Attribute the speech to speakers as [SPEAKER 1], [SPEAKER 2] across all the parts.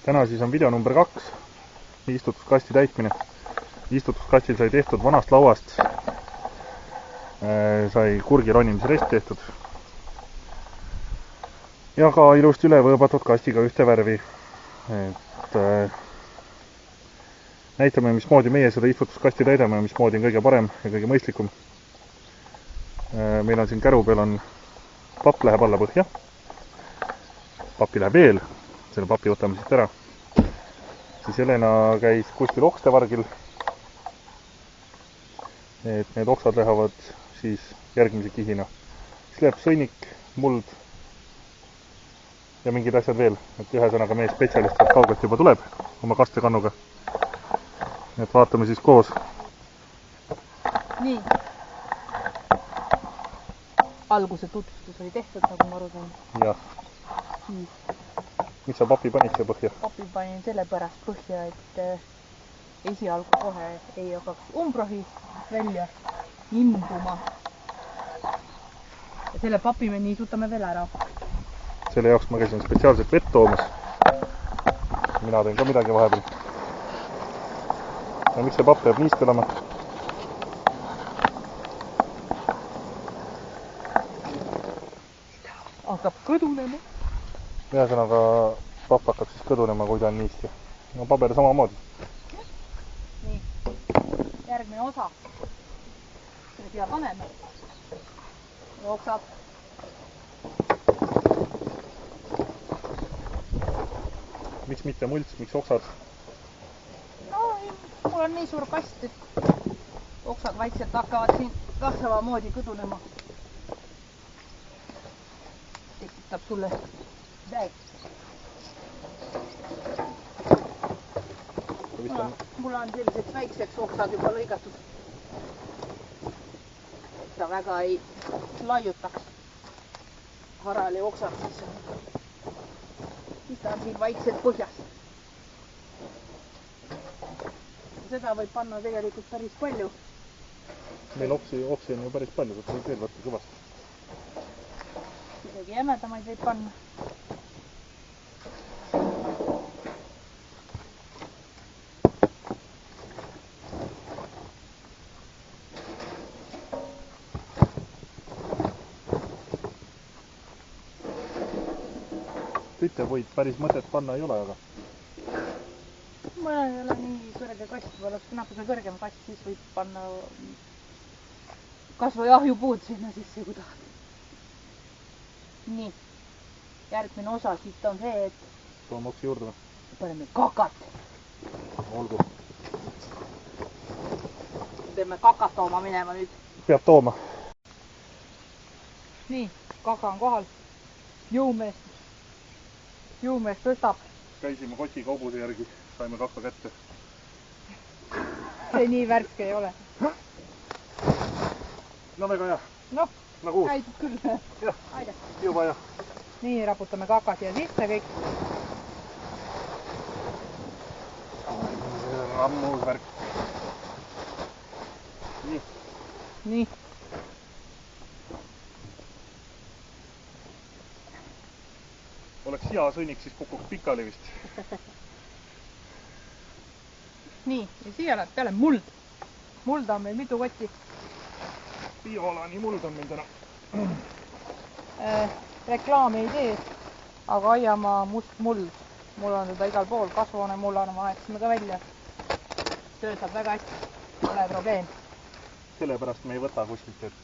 [SPEAKER 1] Täna siis on video number 2, istutuskasti täitmine. Istutuskastil sai tehtud vanast lauast, sai kurgi ronimise rest tehtud ja ka ilusti üle võõbatud kastiga ühte värvi. Et näitame, mismoodi meie seda istutuskasti täidame, mismoodi on kõige parem ja kõige mõistlikum. Meil on siin käru peal on papp läheb alla põhja, papi läheb eel, selle papi võtame siit ära. Siis Helena käis kuskil okstevargil, et need oksad lähevad siis järgmise kihina. Siis läheb sõnnik, muld ja mingid asjad veel, et ühesõnaga meie spetsialist sealt kaugelt juba tuleb oma kastekannuga. Et vaatame siis koos.
[SPEAKER 2] Nii. Alguse tutvustus oli tehtud, nagu ma aru sain.
[SPEAKER 1] Jah. Miks sa papi panid siia põhja?
[SPEAKER 2] Papi panin sellepärast põhja, et esialgu kohe ei hakkaks umbrohi välja imbuma. Ja selle papi me niisutame veel ära.
[SPEAKER 1] Selle jaoks ma käisin spetsiaalselt vett toomas. Mina teen ka midagi vahepeal. Ja miks see papp peab niiskelama?
[SPEAKER 2] Hakkab kõdunema.
[SPEAKER 1] Ühesõnaga papp hakkab siis kõdunema, kui ta on niiski. No paber samamoodi.
[SPEAKER 2] Nii, järgmine osa. Selle siia paneme. Oksad.
[SPEAKER 1] Miks mitte mults, miks oksad?
[SPEAKER 2] No, mul on nii suur kast, et oksad vaikselt hakkavad siin ka samamoodi kõdunema. Tekitab sulle täis. Mul on selliseks väikseks oksad juba lõigatud. Ta väga ei laiutaks harali oksad sisse. Siis ta on siin vaikselt põhjas. Seda võib panna tegelikult päris palju.
[SPEAKER 1] Meil oksi on ju päris palju, võtta võib veel võtta kõvasti.
[SPEAKER 2] Isegi jämedamaid võib panna.
[SPEAKER 1] Küttepuid päris mõtet panna ei ole, aga
[SPEAKER 2] Mõne ei ole nii kõrge kast, kui oleks natuke kõrgem kast, siis võib panna kas või ahjupuud sinna sisse, kui tahad. Nii, järgmine osa siit on see, et
[SPEAKER 1] toome oksi juurde või?
[SPEAKER 2] Paneme kakat.
[SPEAKER 1] Olgu.
[SPEAKER 2] Peame kakat tooma minema nüüd.
[SPEAKER 1] Peab tooma.
[SPEAKER 2] Nii, kaka on kohal. Jõumees tõstab.
[SPEAKER 1] Käisime kotikobuse järgi, saime kaka kätte.
[SPEAKER 2] See nii värske ei ole.
[SPEAKER 1] No väga hea.
[SPEAKER 2] Noh,
[SPEAKER 1] nagu
[SPEAKER 2] käidud küll.
[SPEAKER 1] Jah,
[SPEAKER 2] Aide.
[SPEAKER 1] juba jah.
[SPEAKER 2] Nii, raputame kaka siia sisse kõik.
[SPEAKER 1] Ammuus värk. Nii.
[SPEAKER 2] Nii.
[SPEAKER 1] Oleks hea sõnnik, siis kukuks pikali vist.
[SPEAKER 2] Nii, ja siia läheb peale muld. Mulda on meil mitu kotti.
[SPEAKER 1] Bioolani muld on meil täna.
[SPEAKER 2] Reklaami ei tee, aga aiamaa must muld. Mul on seda igal pool, kasvuhoone mullana ma aeksime ka välja. Töötab väga hästi, pole probleem.
[SPEAKER 1] Sellepärast me ei võta kuskilt, et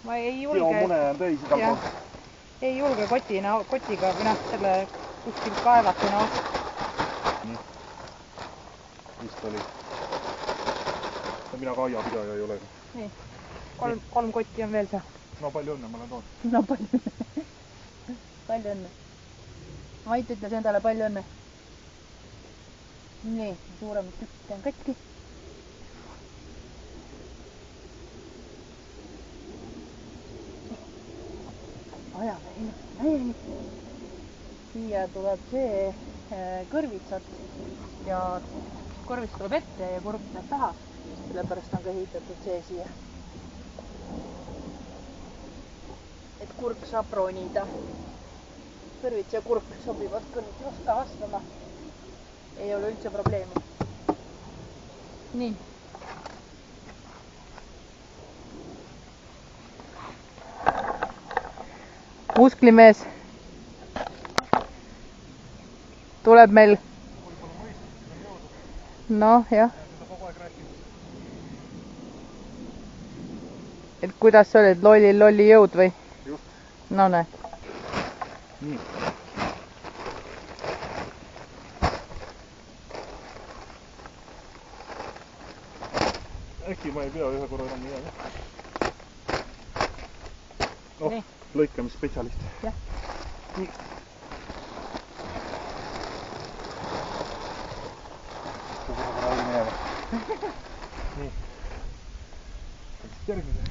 [SPEAKER 2] Ma ei julge...
[SPEAKER 1] biomune on täis igal pool.
[SPEAKER 2] Ei julge kotiga või selle kuskilt kaevata.
[SPEAKER 1] Nii. Vist oli. Mina ka aiapidaja ei ole.
[SPEAKER 2] Nii. Kolm kotti on veel seal.
[SPEAKER 1] No palju õnne, ma olen toon.
[SPEAKER 2] No palju õnne. Palju õnne. Mait ütles endale palju õnne. Nii, suuremad tükid on katki. Ajame ilusti täieni. Siia tuleb see kõrvitsad ja kõrvits tuleb ette ja kurv läheb taha. Sellepärast on ka ehitatud see siia. Et kurk saab ronida. Kõrvits ja kurk sobivad kõrvits vastama. ei ole üldse probleemi. Nii. Musklimees tuleb meil. Noh, jah. Et kuidas sa oled, lolli jõud või?
[SPEAKER 1] Just.
[SPEAKER 2] No näe.
[SPEAKER 1] Nii. Äkki ma ei pea ühe korra enam nii hea. Oh, lõikamisspetsialist.
[SPEAKER 2] Jah.
[SPEAKER 1] Nii. Seda korra oli minema. Nii. Järgmine.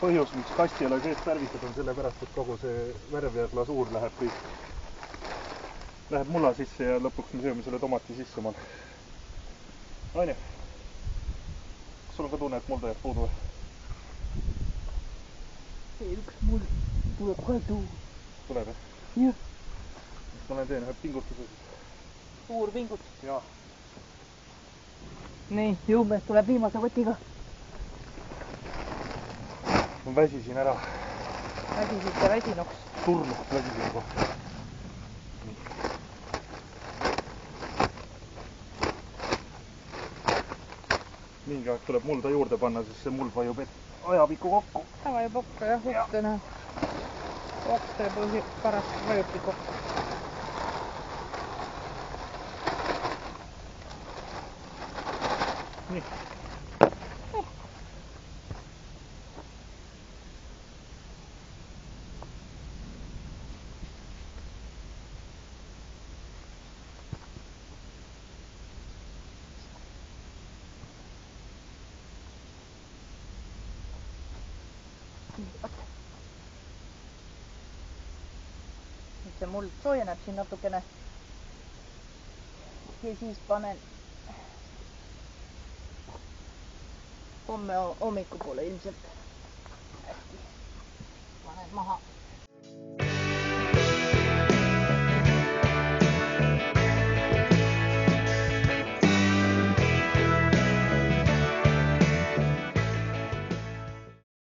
[SPEAKER 1] Põhjus, miks kasti ei ole seest värvitud, on sellepärast, et kogu see värv ja glasuur läheb mulla sisse ja lõpuks me sööme selle tomati sisse omal. Aine, kas sul on ka tunne, et mulda jääb puudu või?
[SPEAKER 2] See üks muld tuleb kohe suur.
[SPEAKER 1] Tuleb, jah?
[SPEAKER 2] Jah.
[SPEAKER 1] Ma teen ühe pingutuse siis.
[SPEAKER 2] Suur pingutus.
[SPEAKER 1] Jaa.
[SPEAKER 2] Nii, jõumees tuleb viimase võtiga.
[SPEAKER 1] Ma väsisin ära.
[SPEAKER 2] Väsisid ja väsinuks.
[SPEAKER 1] Turnuks väsisin juba. Mingi aeg tuleb mulda juurde panna, sest see muld vajub ajapikku kokku.
[SPEAKER 2] Ta vajub kokku jah, okstena. Okste pärast vajubki kokku.
[SPEAKER 1] Nii.
[SPEAKER 2] Nüüd see muld soojeneb siin natukene. Ja siis panen homme hommikupoole ilmselt äkki panen maha